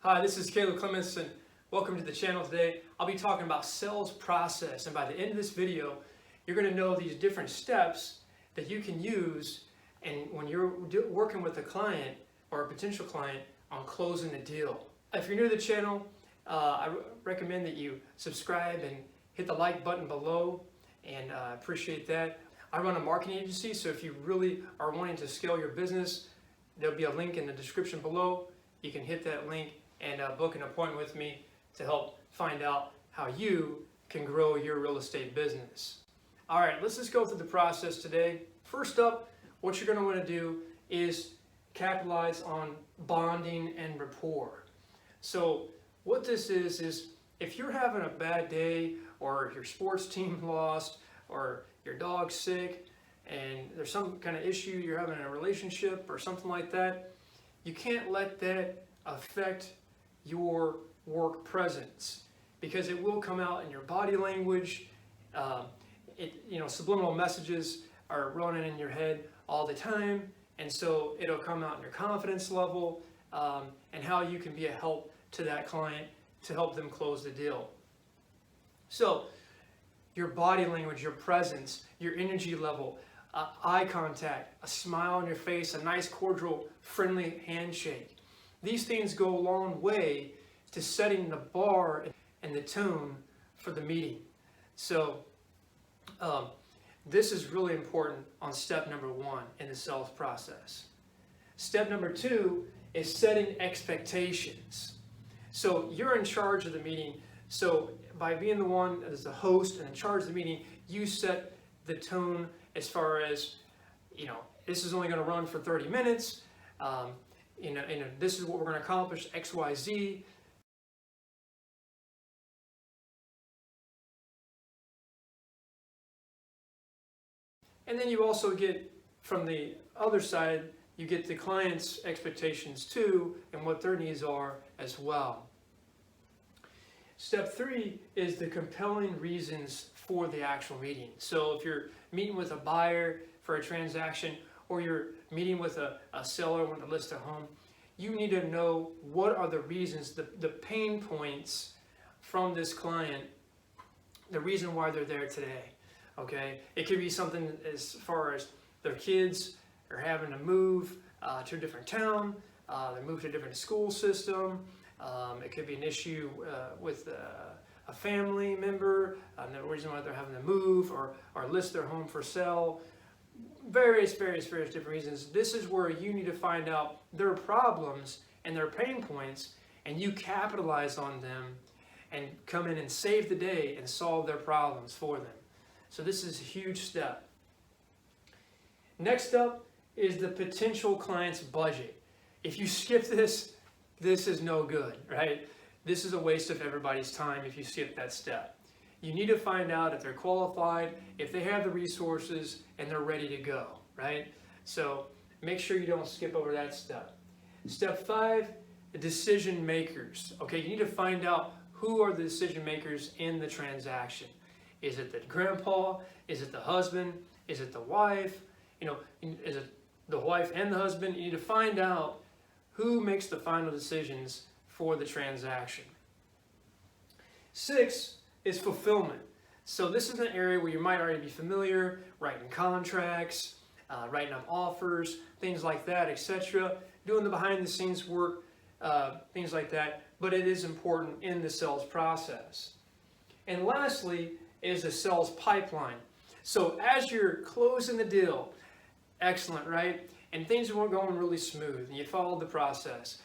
Hi, this is Caleb Clements and welcome to the channel today. I'll be talking about sales process, and by the end of this video, you're going to know these different steps that you can use and when you're working with a client or a potential client on closing a deal. If you're new to the channel, I recommend that you subscribe and hit the like button below, and I appreciate that. I run a marketing agency, so if you really are wanting to scale your business, there'll be a link in the description below. You can hit that link and book an appointment with me to help find out how you can grow your real estate business. All right, let's just go through the process today. First up, what you're going to want to do is capitalize on bonding and rapport. So what this is if you're having a bad day, or your sports team lost, or your dog's sick, and there's some kind of issue you're having in a relationship or something like that, you can't let that affect your work presence, because it will come out in your body language. Subliminal messages are running in your head all the time, and so it'll come out in your confidence level, and how you can be a help to that client to help them close the deal. So your body language, your presence, your energy level, eye contact, a smile on your face, a nice cordial friendly handshake. These things go a long way to setting the bar and the tone for the meeting. So this is really important on step number 1 in the sales process. Step number 2 is setting expectations. So you're in charge of the meeting. So by being the one as the host and in charge of the meeting, you set the tone as far as, this is only going to run for 30 minutes. This is what we're going to accomplish, X, Y, Z. And then you also get, from the other side, you get the client's expectations too, and what their needs are as well. Step 3 is the compelling reasons for the actual meeting. So if you're meeting with a buyer for a transaction, or you're meeting with a seller wanting to list a home, you need to know what are the reasons, the pain points from this client, the reason why they're there today. Okay, it could be something as far as their kids are having to move to a different town, they move to a different school system. It could be an issue with a family member, the reason why they're having to move or list their home for sale. Various different reasons. This is where you need to find out their problems and their pain points, and you capitalize on them and come in and save the day and solve their problems for them. So this is a huge step. Next up is the potential client's budget. If you skip this, this is no good, right? This is a waste of everybody's time if you skip that step. You need to find out if they're qualified, if they have the resources, and they're ready to go, right? So make sure you don't skip over that step. Step 5, the decision makers. Okay, you need to find out who are the decision makers in the transaction. Is it the grandpa? Is it the husband? Is it the wife? Is it the wife and the husband? You need to find out who makes the final decisions for the transaction. 6 is fulfillment. So this is an area where you might already be familiar, writing contracts, writing up offers, things like that, etc. Doing the behind the scenes work, things like that, but it is important in the sales process. And lastly is the sales pipeline. So as you're closing the deal, excellent, right? And things are going really smooth and you follow the process.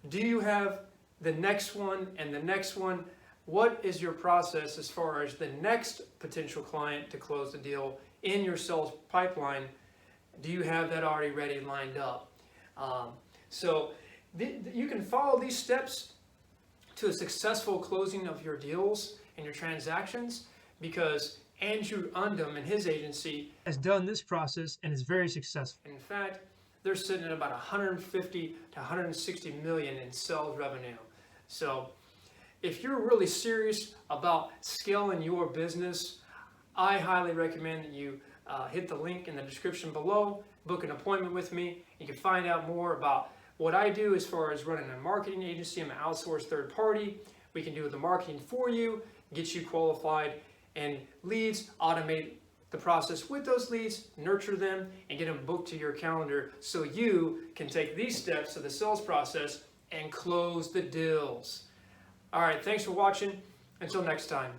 Do you have the next one and the next one? What is your process as far as the next potential client to close the deal in your sales pipeline? Do you have that already ready, lined up? You can follow these steps to a successful closing of your deals and your transactions, because Andrew Undum and his agency has done this process and is very successful. In fact, they're sitting at about 150 to 160 million in sales revenue. So if you're really serious about scaling your business, I highly recommend that you hit the link in the description below, book an appointment with me. You can find out more about What I do as far as running a marketing agency, I'm an outsourced third party. We can do the marketing for you, get you qualified and leads, automate the process with those leads, nurture them, and get them booked to your calendar so you can take these steps of the sales process and close the deals. All right, thanks for watching. Until next time.